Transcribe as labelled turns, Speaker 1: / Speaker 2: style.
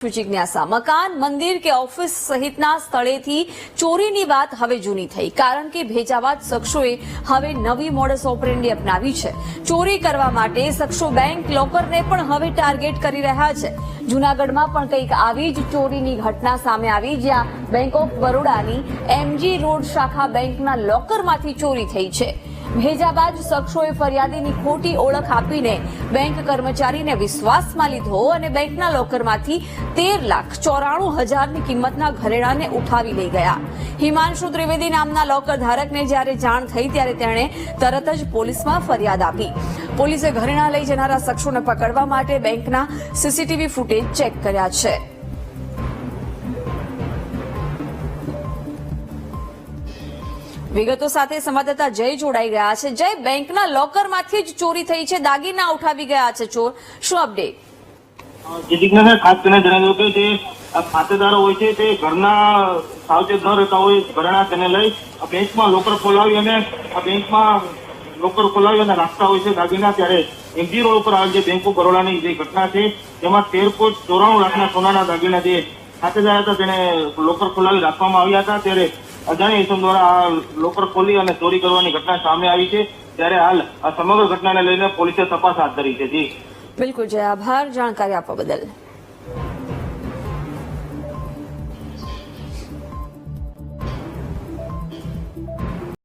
Speaker 1: જિજ્ઞાસા મકાન મંદિર કે ઓફિસ સહિતના સ્થળેથી ચોરીની વાત હવે જૂની થઈ, કારણ કે ભેજાબાદ શખ્સોએ હવે નવી મોડસ ઓપરેન્ડી અપનાવી છે। ચોરી કરવા માટે શખ્સો બેંક લોકરને પણ હવે ટાર્ગેટ કરી રહ્યા છે। જૂનાગઢમાં પણ કંઈક આવી જ ચોરીની ઘટના સામે આવી, જ્યાં બેંક ઓફ બરોડાની એમજી રોડ શાખા બેંકના લોકરમાંથી ચોરી થઈ છે। ભેજાબાદ શખ્સોએ ફરિયાદીની ખોટી ઓળખ આપીને બેંક કર્મચારીને વિશ્વાસમાં લીધો અને બેંકના લોકરમાંથી 13,94,000ની કિંમતના ઘરેણાંને ઉઠાવી લઈ ગયા। હિમાંશુ ત્રિવેદી નામના લોકર ધારકને જ્યારે જાણ થઈ ત્યારે તેણે તરત જ પોલીસમાં ફરિયાદ આપી। પોલીસે ઘરેણાં લઈ જનારા શખ્સોને પકડવા માટે બેંકના સીસીટીવી ફૂટેજ ચેક કર્યા છે। વિગતો સાથે સંવાદદાતા જય જોડાઈ ગયા છે। જય, બેંકના લોકરમાંથી જ ચોરી થઈ છે, દાગીના ઉઠાવી ગયા છે ચોર, શું અપડેટ?
Speaker 2: જિજ્ઞાસા, ખાસ કરીને જણાવ્યું કે જે ખાતેદારો હોય છે તે ઘરના સાવચેત ન રહેતા હોય, ઘરેણા તેને લઈ બેંકમાં લોકર ખોલાવી અને બેંકમાં લોકર ખોલાવી અને રાખતા હોય છે દાગીના। ત્યારે એમજી રોડ ઉપર આવેલ જે બેંક ઓફ બરોડાની જે ઘટના છે તેમાં 13,94 લાખના સોનાના દાગીના જે ખાતેદાર હતા તેને લોકર ખોલાવી રાખવામાં આવ્યા હતા। ત્યારે અજાણ્યા ઇસમ દ્વારા આ લોકર ખોલી અને ચોરી કરવાની ઘટના સામે આવી છે। ત્યારે હાલ આ સમગ્ર ઘટનાને લઈને પોલીસે તપાસ હાથ ધરી છે। જી
Speaker 1: બિલકુલ જય, આભાર જાણકારી આપવા બદલ।